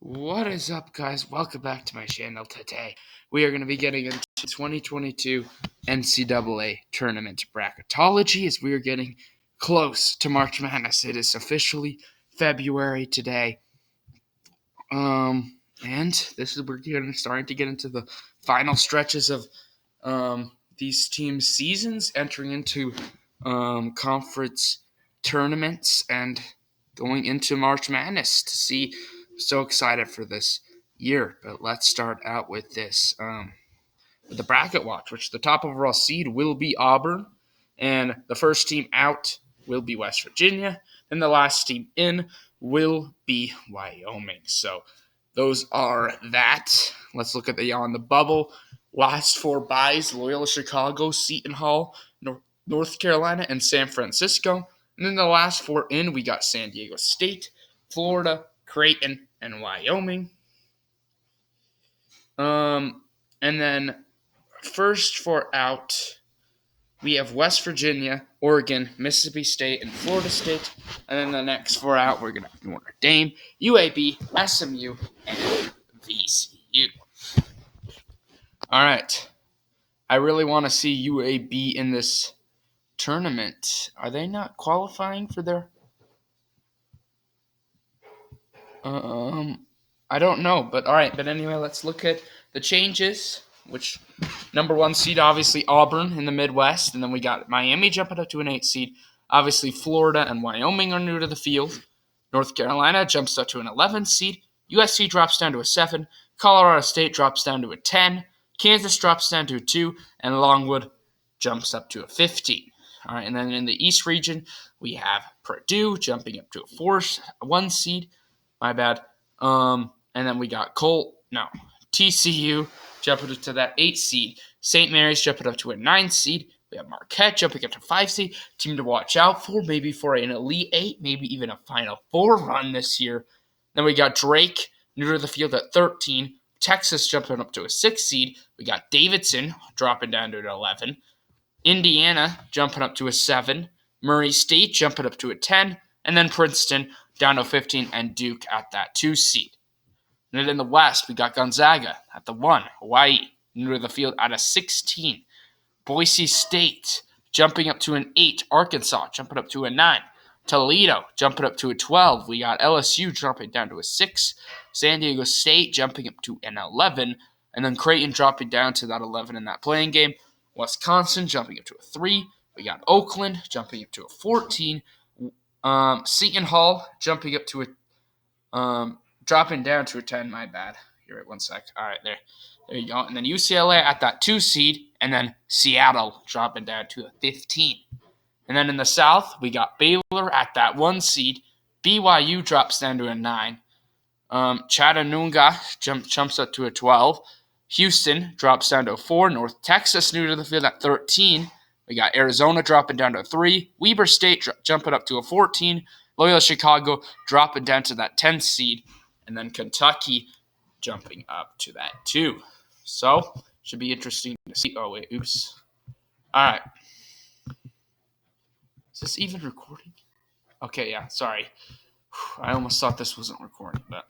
What is up, guys? Welcome back to my channel. Today we are going to be getting into 2022 NCAA Tournament Bracketology as we are getting close to March Madness. It is officially February today. And this is we're starting to get into the final stretches of these teams' seasons, entering into conference tournaments and going into March Madness to see. So excited for this year, but let's start out with this with the bracket watch, which the top overall seed will be Auburn, and the first team out will be West Virginia, and the last team in will be Wyoming. So those are that. Let's look at on the bubble. Last four byes: Loyola, Chicago, Seton Hall, North Carolina, and San Francisco. And then the last four in, we got San Diego State, Florida, Creighton, and Wyoming. And then first four out, we have West Virginia, Oregon, Mississippi State, and Florida State. And then the next four out, we're going to have Notre Dame, UAB, SMU, and VCU. All right. I really want to see UAB in this tournament. Are they not qualifying for their... I don't know, but all right. But anyway, let's look at the changes, which number one seed, obviously Auburn in the Midwest, and then we got Miami jumping up to an 8 seed. Obviously, Florida and Wyoming are new to the field. North Carolina jumps up to an 11 seed. USC drops down to a 7. Colorado State drops down to a 10. Kansas drops down to a 2. And Longwood jumps up to a 15. All right, and then in the East region, we have Purdue jumping up to a 1 seed. My bad. And then we got TCU jumping up to that 8 seed. St. Mary's jumping up to a 9 seed. We have Marquette jumping up to 5 seed. Team to watch out for, maybe for an Elite 8, maybe even a Final 4 run this year. Then we got Drake, new to the field at 13. Texas jumping up to a 6 seed. We got Davidson dropping down to an 11. Indiana jumping up to a 7. Murray State jumping up to a 10. And then Princeton down to 15, and Duke at that 2 seed. And then in the West, we got Gonzaga at the 1, Hawaii new to the field at a 16. Boise State jumping up to an 8, Arkansas jumping up to a 9. Toledo jumping up to a 12. We got LSU jumping down to a 6. San Diego State jumping up to an 11. And then Creighton dropping down to that 11 in that playing game. Wisconsin jumping up to a 3. We got Oakland jumping up to a 14. Seton Hall jumping up to a dropping down to a 10. My bad. You're right. 1 sec. All right, there you go. And then UCLA at that 2 seed, and then Seattle dropping down to a 15. And then in the South, we got Baylor at that 1 seed. BYU drops down to a 9. Chattanooga jumps up to a 12. Houston drops down to a 4. North Texas new to the field at 13. We got Arizona dropping down to a 3. Weber State jumping up to a 14. Loyola Chicago dropping down to that 10 seed. And then Kentucky jumping up to that 2. So, should be interesting to see. Oh, wait, oops. All right. Is this even recording? Okay, yeah, sorry. I almost thought this wasn't recording, but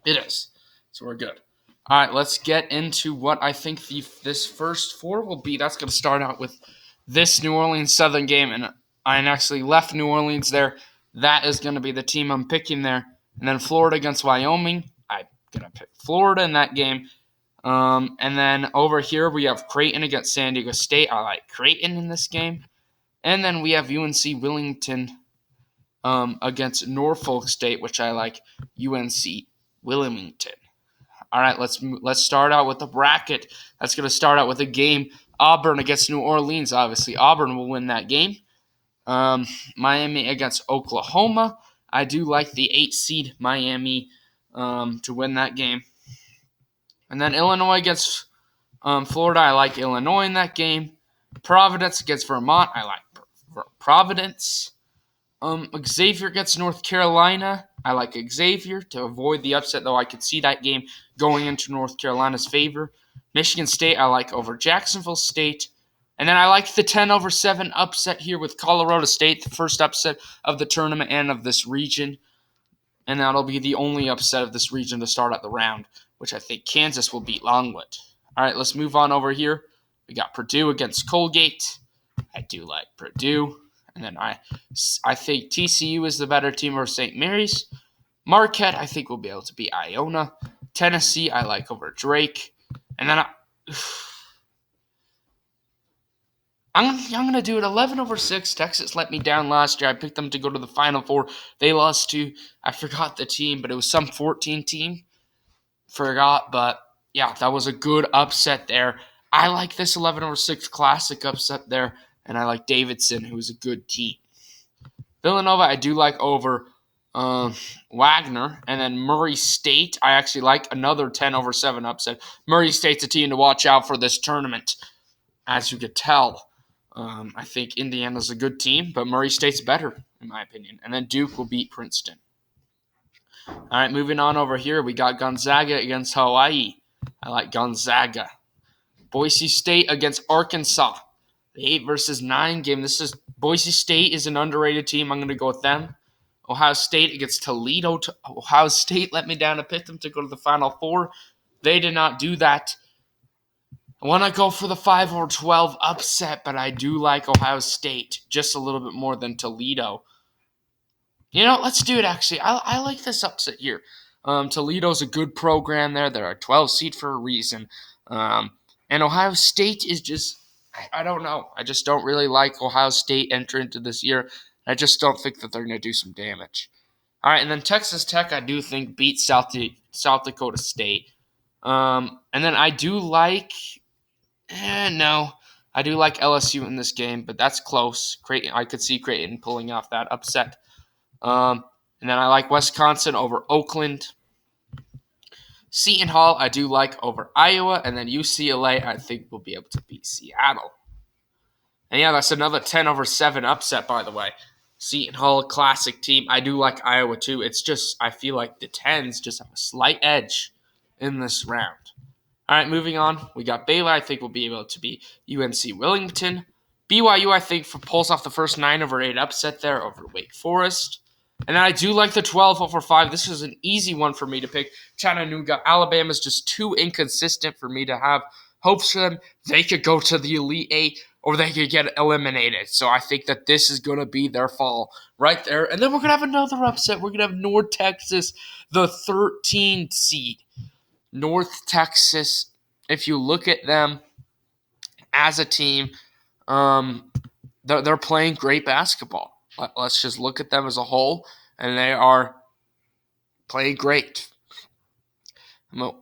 it is. So we're good. All right, let's get into what I think this first 4 will be. That's going to start out with this New Orleans Southern game, and I actually left New Orleans there. That is going to be the team I'm picking there. And then Florida against Wyoming. I'm going to pick Florida in that game. And then over here we have Creighton against San Diego State. I like Creighton in this game. And then we have UNC Willington against Norfolk State, which I like UNC Wilmington. All right, let's start out with the bracket. That's going to start out with a game. Auburn against New Orleans. Obviously, Auburn will win that game. Miami against Oklahoma. I do like the 8 seed Miami to win that game. And then Illinois against Florida. I like Illinois in that game. Providence against Vermont. I like Providence. Xavier against North Carolina. I like Xavier to avoid the upset, though I could see that game going into North Carolina's favor. Michigan State, I like over Jacksonville State. And then I like the 10-7 upset here with Colorado State, the first upset of the tournament and of this region. and that'll be the only upset of this region to start out the round, which I think Kansas will beat Longwood. All right, let's move on over here. We got Purdue against Colgate. I do like Purdue. And then I think TCU is the better team over St. Mary's. Marquette, I think, will be able to beat Iona. Tennessee, I like over Drake. And then I'm going to do it 11/6. Texas let me down last year. I picked them to go to the Final Four. They lost to, I forgot the team, but it was some 14 team. Forgot, but yeah, that was a good upset there. I like this 11/6 classic upset there, and I like Davidson, who's a good team. Villanova, I do like over Wagner, and then Murray State, I actually like another 10/7 upset. Murray State's a team to watch out for this tournament, as you could tell. I think Indiana's a good team, but Murray State's better, in my opinion. And then Duke will beat Princeton. All right, moving on over here, we got Gonzaga against Hawaii. I like Gonzaga. Boise State against Arkansas. The 8-9 game. Boise State is an underrated team. I'm going to go with them. Ohio State against Toledo. Ohio State let me down. I picked them to go to the Final Four. They did not do that. I want to go for the 5/12 upset, but I do like Ohio State just a little bit more than Toledo. Let's do it, actually. I like this upset here. Toledo's a good program there. They're a 12 seed for a reason. And Ohio State is just, I don't know. I just don't really like Ohio State entering into this year. I just don't think that they're going to do some damage. All right, and then Texas Tech, I do think, beat South Dakota State. And then I do like, I do like LSU in this game, but that's close. I could see Creighton pulling off that upset. And then I like Wisconsin over Oakland. Seton Hall, I do like over Iowa. And then UCLA, I think, will be able to beat Seattle. And yeah, that's another 10/7 upset, by the way. Seton Hall, classic team. I do like Iowa, too. It's just, I feel like the 10s just have a slight edge in this round. All right, moving on. We got Baylor, I think, will be able to beat UNC Wellington. BYU, I think, pulls off the first 9/8 upset there over Wake Forest. And then I do like the 12/5. This is an easy one for me to pick. Chattanooga. Alabama's just too inconsistent for me to have hopes for them. They could go to the Elite Eight or they could get eliminated. So I think that this is going to be their fall right there. And then we're going to have another upset. We're going to have North Texas, the 13th seed. North Texas, if you look at them as a team, they're playing great basketball. Let's just look at them as a whole, and they are playing great.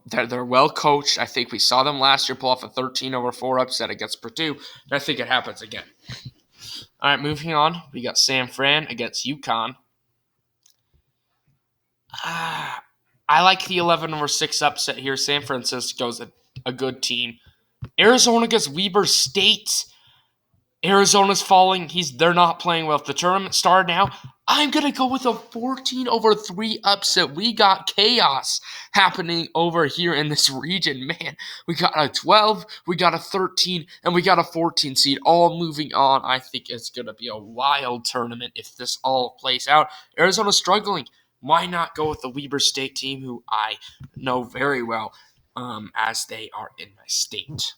They're well coached. I think we saw them last year pull off a 13/4 upset against Purdue, and I think it happens again. All right, moving on. We got San Fran against UConn. I like the 11/6 upset here. San Francisco's a good team. Arizona against Weber State. Arizona's falling. They're not playing well. If the tournament started now, I'm going to go with a 14/3 upset. We got chaos happening over here in this region. Man, we got a 12, we got a 13, and we got a 14 seed all moving on. I think it's going to be a wild tournament if this all plays out. Arizona's struggling. Why not go with the Weber State team, who I know very well, as they are in my state?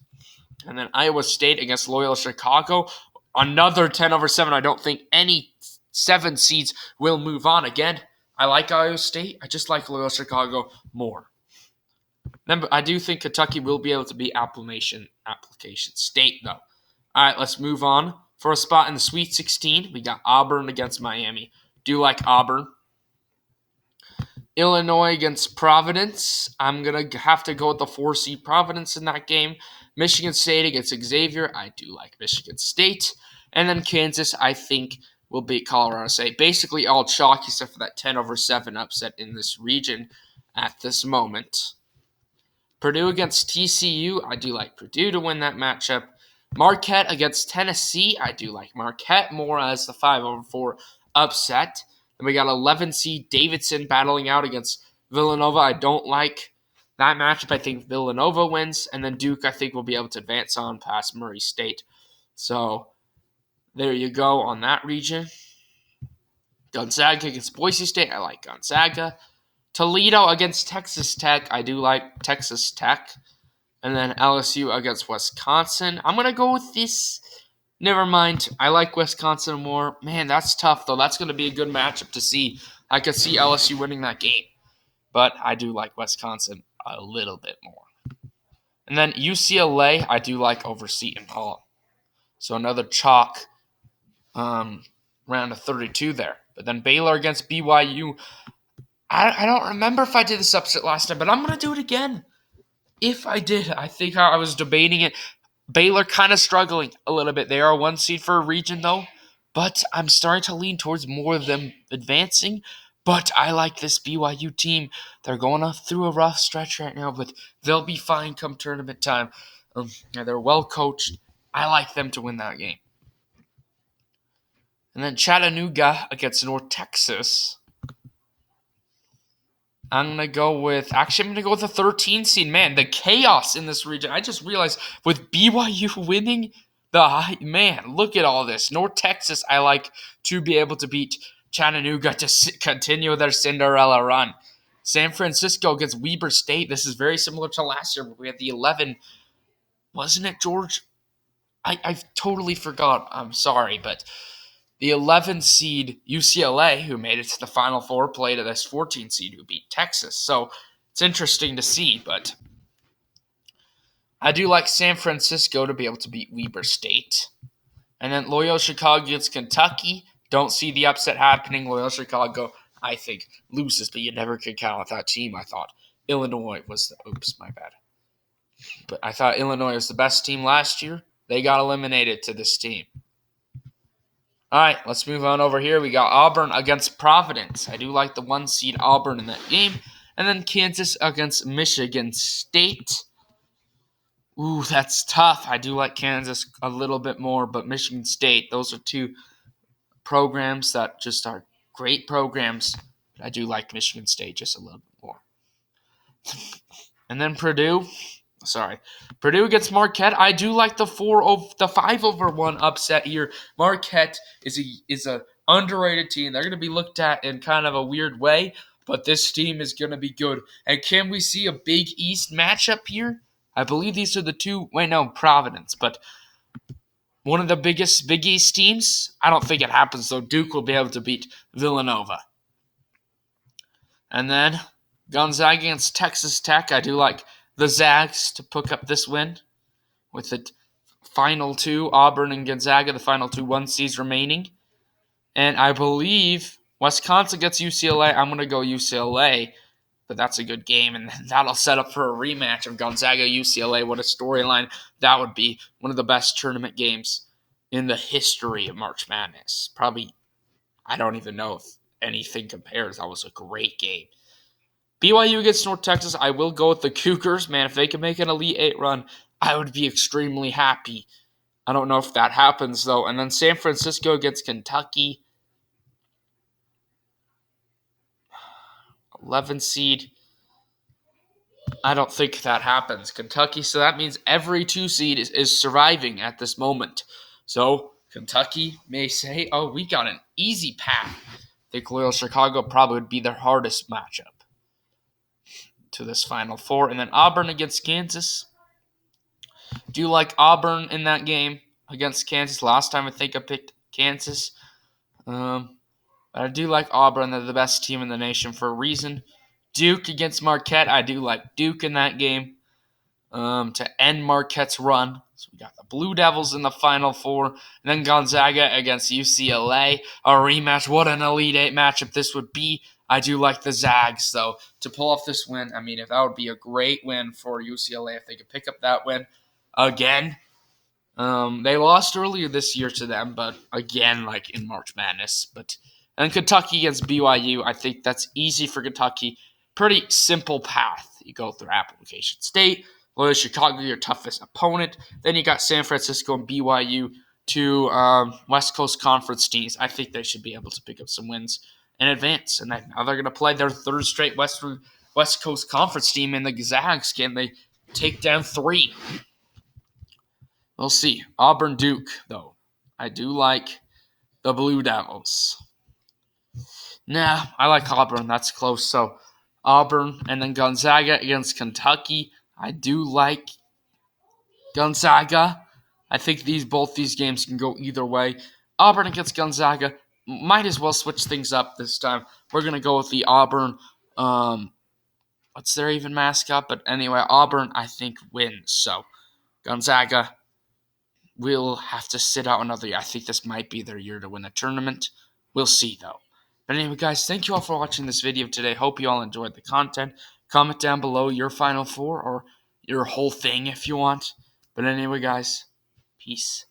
And then Iowa State against Loyola Chicago. Another 10/7. I don't think any 7 seeds will move on again. I like Iowa State. I just like Loyola Chicago more. Then I do think Kentucky will be able to beat Application State, though. All right, let's move on. For a spot in the Sweet 16, we got Auburn against Miami. Do like Auburn. Illinois against Providence. I'm going to have to go with the 4-seed Providence in that game. Michigan State against Xavier. I do like Michigan State. And then Kansas, I think, will beat Colorado State. Basically all chalk except for that 10/7 upset in this region at this moment. Purdue against TCU. I do like Purdue to win that matchup. Marquette against Tennessee. I do like Marquette more as the 5/4 upset. Then we got 11 seed Davidson battling out against Villanova. I don't like that matchup. I think Villanova wins. And then Duke, I think, will be able to advance on past Murray State. So there you go on that region. Gonzaga against Boise State, I like Gonzaga. Toledo against Texas Tech, I do like Texas Tech. And then LSU against Wisconsin. I'm going to go with this. Never mind. I like Wisconsin more. Man, that's tough, though. That's going to be a good matchup to see. I could see LSU winning that game. But I do like Wisconsin a little bit more. And then UCLA, I do like over Seton Hall. So another chalk round of 32 there. But then Baylor against BYU. I don't remember if I did this upset last time, but I'm going to do it again. If I did, I think I was debating it. Baylor kind of struggling a little bit. They are a 1 seed for a region, though. But I'm starting to lean towards more of them advancing. But I like this BYU team. They're going through a rough stretch right now, but they'll be fine come tournament time. They're well coached. I like them to win that game. And then Chattanooga against North Texas. I'm going to go with the 13 seed. Man, the chaos in this region. I just realized with BYU winning look at all this. North Texas, I like to be able to beat Chattanooga to continue their Cinderella run. San Francisco against Weber State. This is very similar to last year. We had the 11. Wasn't it, George? I totally forgot. I'm sorry, but the 11 seed UCLA, who made it to the Final Four, played this 14 seed who beat Texas. So it's interesting to see, but I do like San Francisco to be able to beat Weber State. And then Loyola Chicago against Kentucky. Don't see the upset happening. Loyola Chicago, I think, loses, but you never could count with that team. I thought Illinois was my bad. But I thought Illinois was the best team last year. They got eliminated to this team. All right, let's move on over here. We got Auburn against Providence. I do like the 1 seed Auburn in that game. And then Kansas against Michigan State. Ooh, that's tough. I do like Kansas a little bit more, but Michigan State, those are two programs that just are great programs. I do like Michigan State just a little bit more. And then Purdue against Marquette. I do like the 5-1 upset here. Marquette is a underrated team. They're going to be looked at in kind of a weird way, but this team is going to be good. And can we see a Big East matchup here? I believe these are the two. Providence, but one of the biggest Big East teams. I don't think it happens, though. Duke will be able to beat Villanova. And then Gonzaga against Texas Tech. I do like the Zags to pick up this win with the final two, Auburn and Gonzaga, the final 2 1 seeds remaining. And I believe Wisconsin gets UCLA. I'm going to go UCLA, but that's a good game, and that'll set up for a rematch of Gonzaga-UCLA. What a storyline that would be. One of the best tournament games in the history of March Madness. Probably, I don't even know if anything compares. That was a great game. BYU against North Texas, I will go with the Cougars. Man, if they can make an Elite 8 run, I would be extremely happy. I don't know if that happens, though. And then San Francisco against Kentucky. 11 seed. I don't think that happens. Kentucky, so that means every 2 seed is surviving at this moment. So Kentucky may say, oh, we got an easy path. I think Loyola Chicago probably would be their hardest matchup to this Final Four. And then Auburn against Kansas. Do you like Auburn in that game against Kansas? Last time I think I picked Kansas. But I do like Auburn. They're the best team in the nation for a reason. Duke against Marquette. I do like Duke in that game to end Marquette's run. So we got the Blue Devils in the Final Four. And then Gonzaga against UCLA. A rematch. What an Elite 8 matchup this would be. I do like the Zags, though, to pull off this win. I mean, if that would be a great win for UCLA if they could pick up that win again. They lost earlier this year to them, but again, like in March Madness. And Kentucky against BYU, I think that's easy for Kentucky. Pretty simple path. You go through Application State, Loyola Chicago, your toughest opponent. Then you got San Francisco and BYU, two West Coast Conference teams. I think they should be able to pick up some wins in advance. And now they're going to play their third straight West Coast Conference team in the Zags. Can they take down 3? We'll see. Auburn Duke, though. I do like the Blue Devils. Nah, I like Auburn. That's close. So Auburn and then Gonzaga against Kentucky. I do like Gonzaga. I think both these games can go either way. Auburn against Gonzaga. Might as well switch things up this time. We're gonna go with the Auburn. What's their even mascot? But anyway, Auburn I think wins. So Gonzaga will have to sit out another year. I think this might be their year to win the tournament. We'll see though. But anyway, guys, thank you all for watching this video today. Hope you all enjoyed the content. Comment down below your Final Four or your whole thing if you want. But anyway, guys, peace.